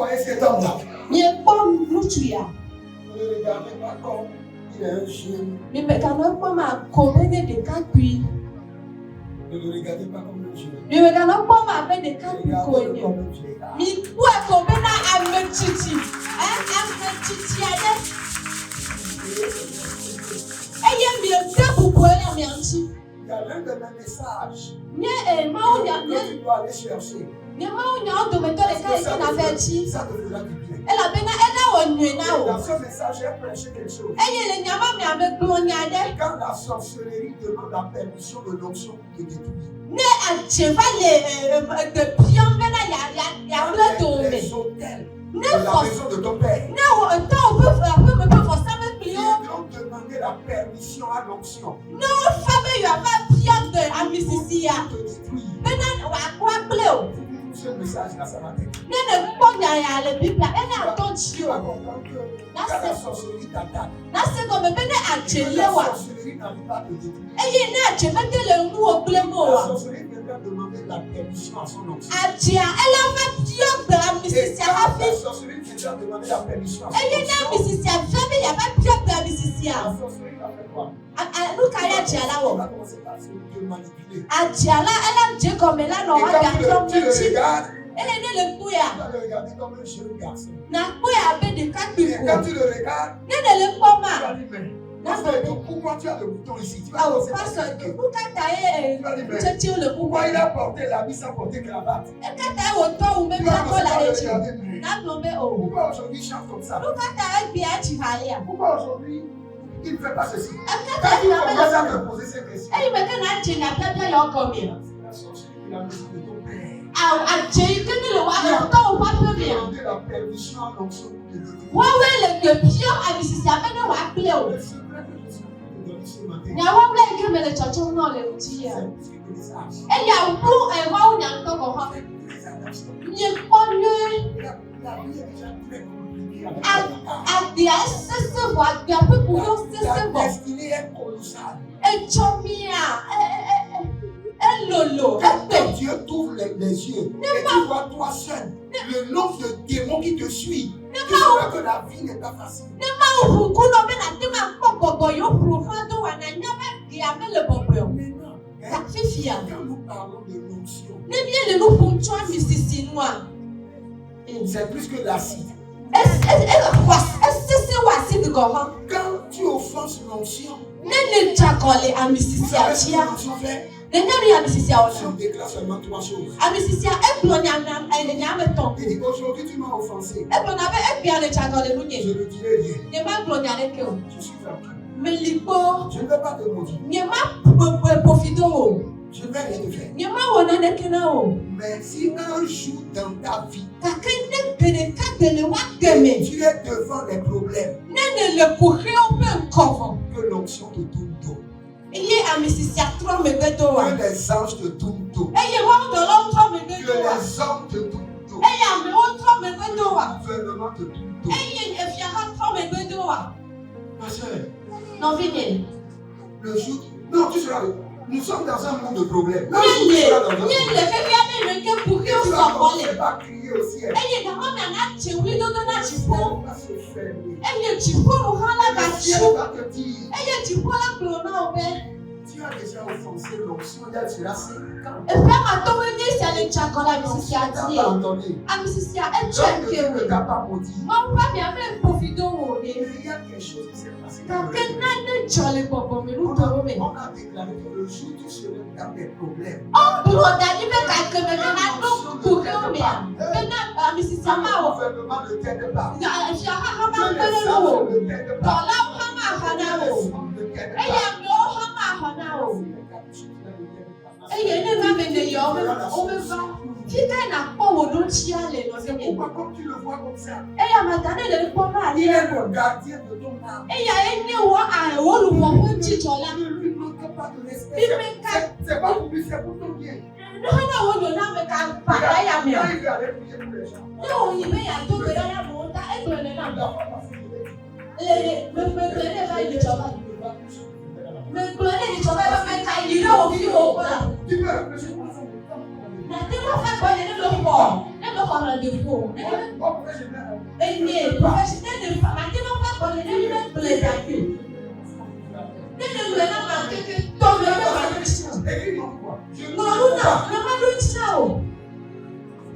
voyez cet homme-là. Ne le regardez pas comme il est un jeune. regardez pas comme un Ne le regardez pas comme un jeune. Regardez-le comme un Il y a l'un de mes messages que tu dois aller chercher. Ça te fera du bien. Dans ce message, j'ai prêché quelque chose. Quand la sorcellerie demande la permission de l'onction pour te détruire. Les hôtels de la maison de ton père. Ils ont demandé la permission à l'onction pour te détruire. Ce message-là, ça va t'aider. Tu vas comprendre que quand la sorcellerie t'attaque, la sorcellerie n'arrive pas à te détruire. La sorcellerie viendra demander la permission à son onction. Et quand la sorcellerie viendra demander la permission à son onction, la sorcellerie va faire quoi? Elle va commencer par se manipuler. Et quand tu le regardes, tu vas le regarder comme un jeune garçon. Et quand tu le regardes, tu vas dire, mais pourquoi tu as le bouton ici? Tu vas commencer par se dire, pourquoi il a porté l'habit sans porter cravate? Tu vas commencer par le regarder, pourquoi aujourd'hui il chante comme ça? Pourquoi aujourd'hui il ne fait pas ceci? Quand tu commences à te poser ces questions, c'est la sorcellerie qui a besoin de ton père. Demander la permission à l'onction pour te détruire. Le secret que je suis en train de donner ce matin, c'est plus que des messages. La vie est déjà très compliquée avec la destinée est colossale. Quand Dieu t'ouvre les yeux et tu vois toi seul, le nombre de démons qui te suivent, tu vois que la vie n'est pas facile. Quand nous parlons de l'onction, c'est plus que l'acide. Quand tu offenses l'onction, l'onction fait, on déclare seulement trois choses. Il dit aujourd'hui tu m'as offensé. Je ne dirai rien. Je suis tranquille. Je ne vais pas te maudire. Je ne vais rien te faire. Mais si un jour dans ta vie, tu es devant les problèmes, que l'onction te tourne dos. Que les anges te tournent dos. Que les hommes te tournent dos. Que le gouvernement te tourne dos. Ma soeur, le jour, non, tu seras là. Nous sommes dans un monde de problèmes. Le jour, tu seras dans un monde. Tu vas commencer par crier au ciel. Le ciel va se fermer. Le ciel va te dire, tu as déjà offensé l'onction, elle sera 5 ans. Tu n'as pas entendu. L'homme de Dieu ne t'a pas maudit. Il y a quelque chose qui s'est passé. On a déclaré que le jour où tu serais dans des problèmes, le gouvernement ne t'aide pas. Que les anges ne t'aident pas. Que les hommes ne t'aident pas. C'est pourquoi comme tu le vois comme ça, il est le gardien de ton âme. Il ne lui manque pas de respect. C'est pas pour lui, c'est pour ton bien. Quand il veut aller prier pour les gens, tu peux réfléchir.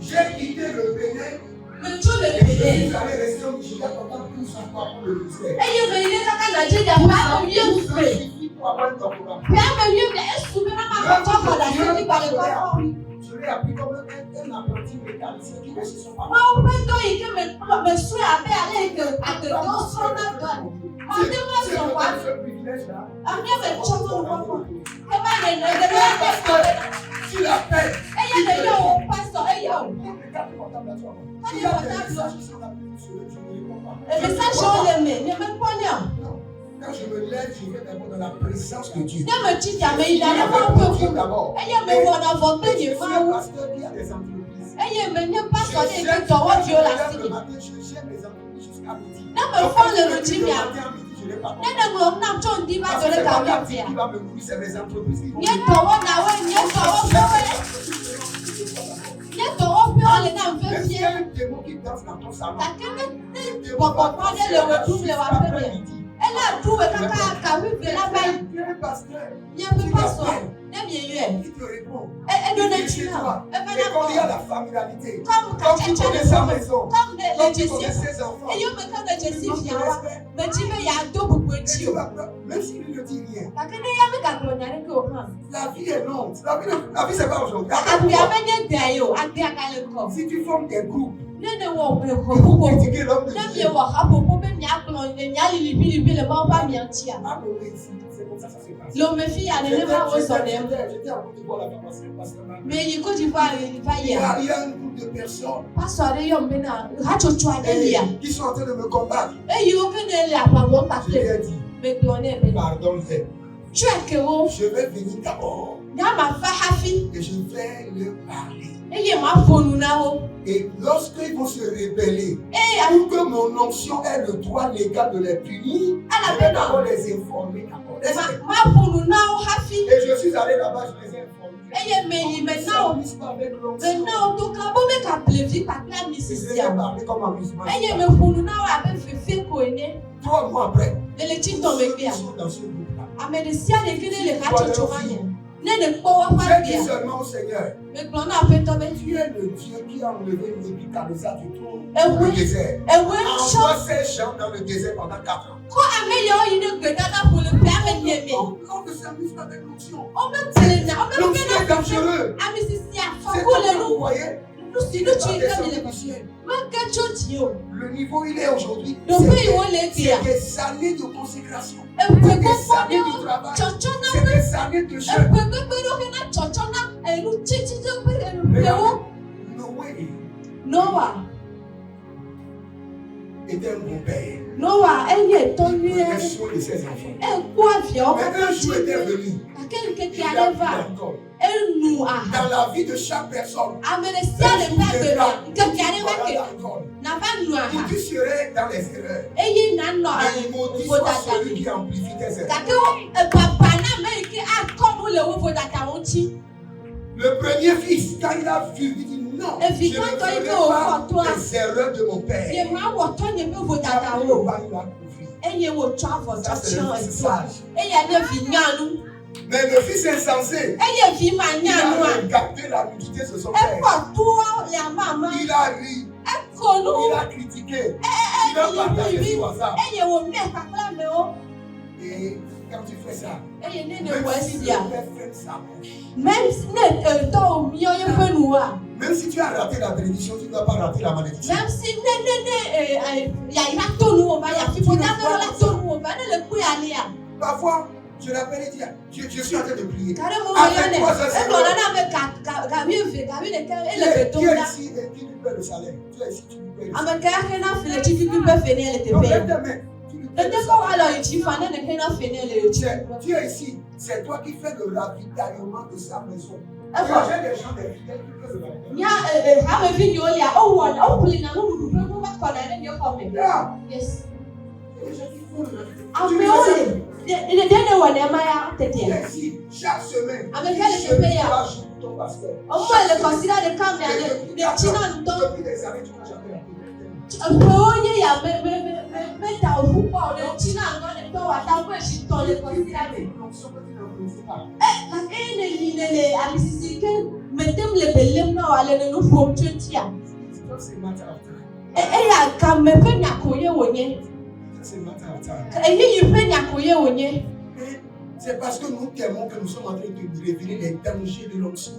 J'ai quitté le Bénin. Mais tout le Et Bénin. vous allez rester au Nigeria pendant tout son temps pour le ministère. Et il me dit que Nigeria pas mieux fait. Suffit pour avoir un doctorat. Puis elle me dit que est-ce que ma papa va la faire par le corps. Je l'ai appris comme un apprenti mécanicien qui est chez son papa. Moi, on peut dire que me suis aller à de d'autres choses. On demande son papa. Ce privilège-là. On me choque au papa. Tu l'appelles. Et il y a des gens au pasteur. Et il y a il y a des messages qui sont appelés sur eux, je ne réponds pas. le message on les met. Ne me pas non. Quand je me lève, je vais d'abord dans la présence de Dieu. Ne me dis pas, mais il a l'air un peu fou. d'abord. Et il me voit dans votre Je pays. suis un pasteur qui a des entreprises. Et il me dit pas Je ça. gère, Il dit toi, Dieu la le signe. matin, je gère mes entreprises jusqu'à midi. Ne me font le routine. Le matin à midi, je n'ai pas. Ne me n'a pas dit Parce pas que de c'est le pas la carrière. vie qui va me nourrir, c'est mes entreprises qui vont me Nye nourrir. tọwọ́ náwó nye tọwọ́ fẹ́wẹ́. Nye tọwọ́ fẹ́wọ́ lè náà fẹ́ Même s'il y fiẹ́. a un démon qui danse dans ton salon, Kàkẹ́ le démon pọ̀pọ̀ va pọ́ndé danser le wẹ̀ là dùn le wà jusqu'à fẹ́ bẹ̀. midi. Ẹ náà dùn wẹ̀ kàkà kàwé fẹ́ lábẹ́. Tu es un pasteur. Nye fi pa sọ. Ne mi yẹ. Qui te répond? Ẹ dún Il n'ekyi est chez náà. toi. Ẹ fẹ́ Et náà comme il y a kọ́. la familiarité, Kọ́mù comme tu kàkẹ́kẹ́ connais lè sa fọ́. maison, Kọ́mù lè comme tu jẹ connais sí. ses enfants, Eyi o mi kàn lè jẹ sí donc tu fìyà wa. respectes. Mẹ̀tí bẹ́ yà á dó gbogbo Et etí tu o. vas peur, même s'il ne dit rien. Kàkẹ́ ní yá mi kàkọ́ nyàrí kí o hàn. La vie est longue. La vie c'est pas aujourd'hui. Àbí abẹ́nyẹ́ gbé ayé o, àgbé akalẹ̀ kọ̀. Si tu formes des groupes Nene wọ ọ̀pẹ̀ kọ̀ pour púpọ̀. critiquer l'homme de Ne mi Dieu, wọ àpòpọ̀ bẹ́ẹ̀ mi àkùnrin ní mi àlìlì bílíbí lè máa bá mi àti à. ah, mais oui, c'est comme ça se passe. Lo me fi ya ne ma wo so dem. J'étais en Côte d'Ivoire là-bas parce que Me yi ko di fa yi fa il y ya. a un groupe de personnes Pastor de yo me na ha chocho ade ya. qui sont en train de me combattre. E yi o ke ne la pa won pa Je lui te. ai dit, Me do ne be. pardonne-les. Tu a ke wo. Je vais venir d'abord Ya ma fa hafi. et je vais leur parler. E ye ma fonu na wo. Et lorsqu'ils vont se rébeller, E pour que mon onction ait le droit légal de les punir, ala je vais be d'abord na. les informer d'abord. Et Ma fonu na wo hafi. je suis allé là-bas, je les ai informés. E ye me yi me na o. Ils pas avec Me l'onction. na o to ka bo me ka plevi pa kla mi Je les sisi ai a. parlé comme amusement. E ye me fonu na wo abe fefe ko ene. 3 mois après, Le le ti ton me ceux bi qui a. sont dans ce groupe-là, Ame de sia de kene le ha chocho ma ye. Ne ne kpo wa fa j'ai bi dit a. seulement au Seigneur, Me gblɔ na aƒetɔ be tu es le Dieu qui a enlevé Nebuchadnezzar du trône Eh dans le oui. désert. ewe tsɔ Envoie ces gens dans le désert pendant 4 ans. kɔ ame yawo yi ne gbedada ƒo le pe ame nye me On ne s'amuse pas avec l'onction. wobe tele na wobe L'onction pe est dangereux. na ame sisi C'est afɔku comme le vous nu voyez, nu si il nu est tsi pas yi ke mi le descendu du ciel. meke tso dzi o Le niveau il est aujourd'hui, ɖoƒe yi c'est wo le gbia des années de consécration, eƒe des gbogbo années ɖewo de travail, tsɔtsɔ na c'est des années de jeûne. eƒe gbegbɖoƒe na tsɔtsɔ na enu tsitsitsi ƒe enuƒewo Noé Noa était un bon père. Noa eye tɔ Il nyuie prenait soin de ses enfants. ekpɔ aviawo Mais katã un jour dzi était venu, gake nkeke il a aɖe pris va encore. enu aha Dans la vie de chaque personne, ame ɖe sia ɖe ƒe agbena nkeke aɖe va ke l'alcool. nava nu aha Et tu serais dans les erreurs. eye nanɔ Mais maudit soit vodada celui qui amplifie tes erreurs. gake wo papa na ame yi ke akɔ nu le wo vodadawo ŋuti Le premier fils, quand il a vu, il dit non, Et je puis, ne quand ferai il dit, pas oh, toi, les erreurs de mon père. ye ma wɔtɔ nye ƒe Quand vodadawo le roi, il a couvert. eye wotsɔ avɔ Ça, c'est tsɔtsiɔ le fils eto sage. eya ne vi nyanu Mais le fils insensé, eye vi ma il a nyanua regardé la nudité de son père. ekɔ toa le amama Il a ri, eko nu il a critiqué, il a partagé sur WhatsApp. eye wòmɛ kakla amewo Et quand tu fais ça, eye ne ne même wɔ si le esia père ferme sa bouche, même si ne tɔwo miɔ yeƒe nua même si tu as raté la bénédiction, tu ne dois pas rater la malédiction. même si ne yayira to nu wo va yafi mo dame la to nu wo va ne le kpe alia Parfois, je l'appelle et dis, je suis en train de prier. kare mo wɔ yɔ ne egblɔ na na me gawi eve gawi ɖeke ele gbe Qui dom est ɖa ici et qui lui paie le salaire? Tu es ici, tu lui paies le salaire. ame ka xe na fi le tsi fifi ƒe fe ne le Donc, teƒe lève tes mains, tu lui paies le ɖeke kɔ salaire. wa le yi tsi fa ne ne xe na fe ne le tsi Tu es ici, c'est toi qui fais le ravitaillement de sa maison. Efɔ J'ai des gens, des fidèles qui font le ravitaillement. nya hamevi yiwo lia owɔ wopli na nuɖuɖu ƒe nu va kɔna ɖe nye xɔ me Là, yes il y a des gens qui font le ravitaillement. amewo le ɖe ne wɔ ne ma ya Tu tetea es ici, chaque semaine, Avec quel effet, ya? 3 jours pour ton pasteur. ɔmɔ le kɔsida ɖeka mea le tsi na ŋutɔ Depuis des années, tu n'as jamais raté. ƒewo nye ya meta ofupa ole china ngone to watangwe shitole kosirabe ene yinele alisisike metem le belem na wale no fom 20 ya ya kamefe nyakoye wonye yife nyakoye wonye. C'est parce que nous t'aimons que nous sommes en train de révéler les dangers de l'onction.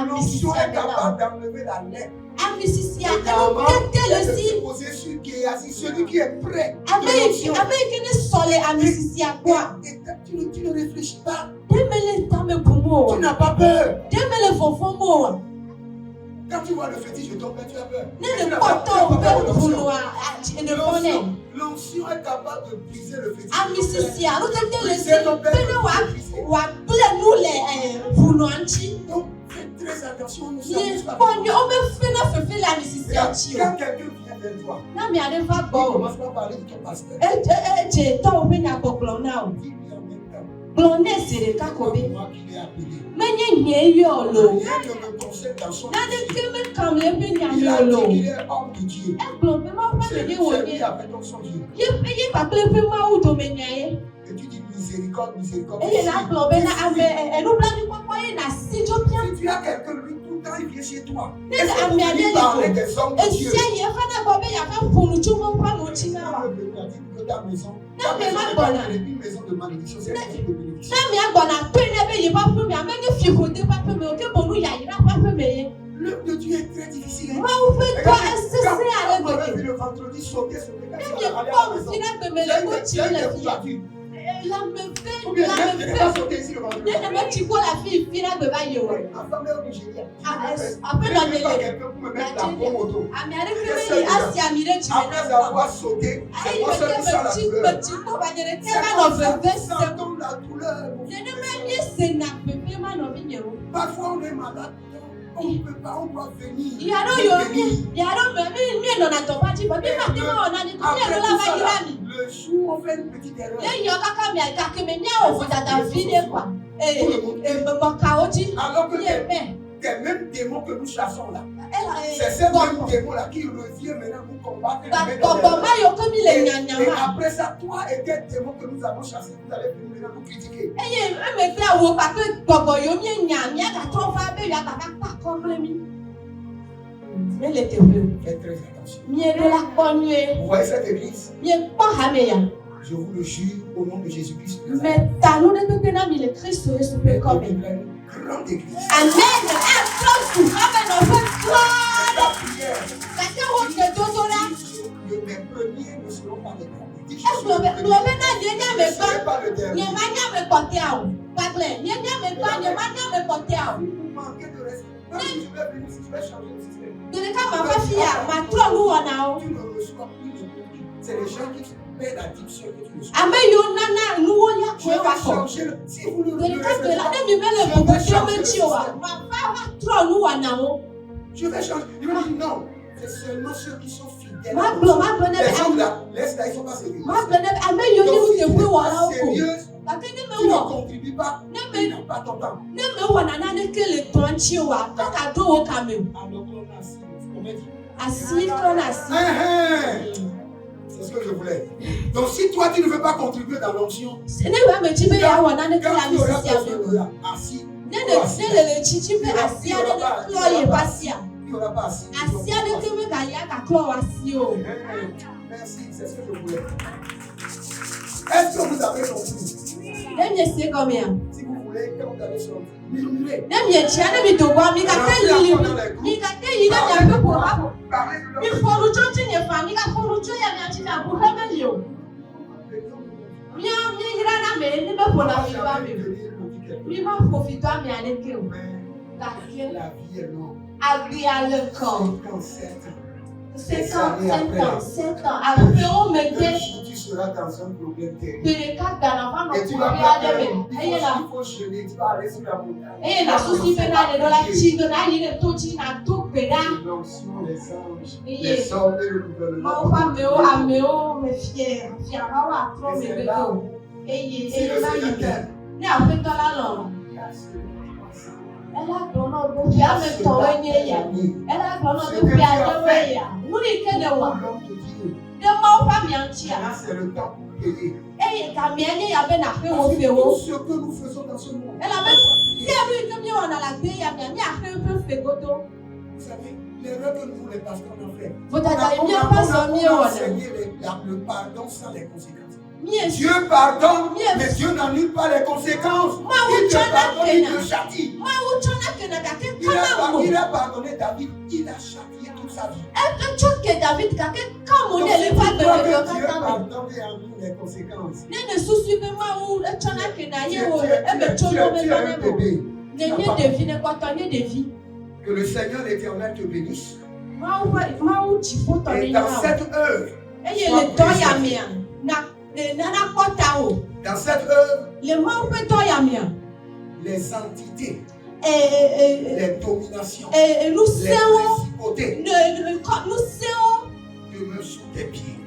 L'onction est capable d'enlever la lèpre. Celui qui est prêt. Tu ne réfléchis pas. Tu n'as pas peur. Quand tu vois le fétiche de ton père, tu as peur. L'onction est capable de briser le fétiche. Donc, faites très attention. Quand quelqu'un vient vers toi, il commence par parler de ton pasteur. Blonde c'est le cas Moi qui l'ai appelé. Mais n'y a Rien ne me concerne dans son ministère. Il a dit qu'il est homme de Dieu. C'est lui avec son Dieu. Et tu dis miséricorde, miséricorde. Si tu as quelqu'un, lui, tout le temps, il vient chez toi. Et il parle des hommes de Dieu. Ta maison, une maison de malédiction, c'est une maison de bénédiction. L'œuvre de Dieu est très difficile. Quand vous avez vu le vendredi sauter sur les gars, aller à la maison, ou bien je n'ai pas sauté ici le vendredi. Ensemble au Nigeria, quelqu'un pour me mettre la bombe auto. Après avoir sauté, c'est moi seul qui sent la douleur. Ça tombe la douleur. Parfois on est malade. On ne peut pas, on doit venir. Le jour, on fait une petite erreur. Alors que des mêmes démons que nous chassons là, c'est ces mêmes démons là qui reviennent maintenant nous combattre. Et après ça, toi et tes démons que nous avons chassés, vous allez venir maintenant nous critiquer. Faites très attention. Vous voyez cette église? Je vous le jure au nom de Jésus-Christ. Mais Grande église. Amen. Les premiers ne seront pas les derniers. Ne seront pas les derniers. Vous manquez de respect. Quand je vais venir, si je vais changer le système. Tu ne reçois plus les produits. C'est les gens qui paient l'addiction que tu reçois. Je vais changer le. Si vous ne le respectez pas, je vais changer. Il va dire non. C'est seulement ceux qui sont fidèles. Les autres là, laisse-la, ils ne sont pas sérieux. Donc, si tu n'es pas sérieuse, tu ne contribues pas, tu n'as pas ton temps. Alors qu'on a assis, c'est ce que je voulais. Donc si toi tu ne veux pas contribuer dans l'onction, quand tu auras besoin de assis, il n'y aura pas assis. Merci, c'est ce que je voulais. Est-ce que vous avez compris? Si vous voulez, quand vous allez sortir, murmurez. La vie est longue. 7 ans. Tu seras dans un problème terrible. Et tu vas pleurer. Il faut jeûner. Tu vas aller sur la montagne. L'onction, les anges, les hommes et le gouvernement. Et c'est là où si le Seigneur t'aime, c'est le temps pour payer. Tout ce que nous faisons dans ce monde. Vous savez, l'erreur que nous, les pasteurs, on a fait. On a enseigné le pardon sans les conséquences. Dieu pardonne, mais Dieu n'annule pas les conséquences. Il te pardonne, il te châtie. Il a pardonné David, il a châtié toute sa vie. Donc, si tu crois que Dieu pardonne et annule les conséquences, tu es un bébé. Que le Seigneur l'Éternel te bénisse. Et dans cette œuvre, dans cette œuvre, les entités, les dominations, les principautés demeurent sous tes pieds.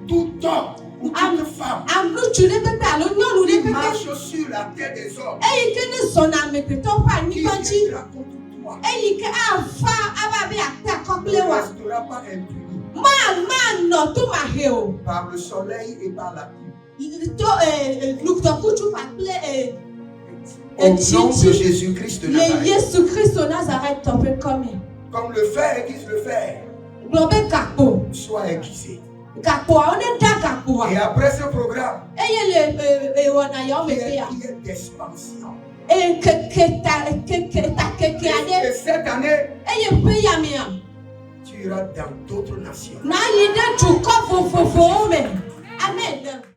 Tout homme ou toute femme qui marche sur la tête des hommes, qui viendra contre toi, ne restera pas impuni par le soleil et par la pluie. Au nom de Jésus-Christ de Nazareth, comme le fer aiguise le fer, sois aiguisé. Et après ce programme, qui est d'expansion, et cette année, tu iras dans d'autres nations. Amen.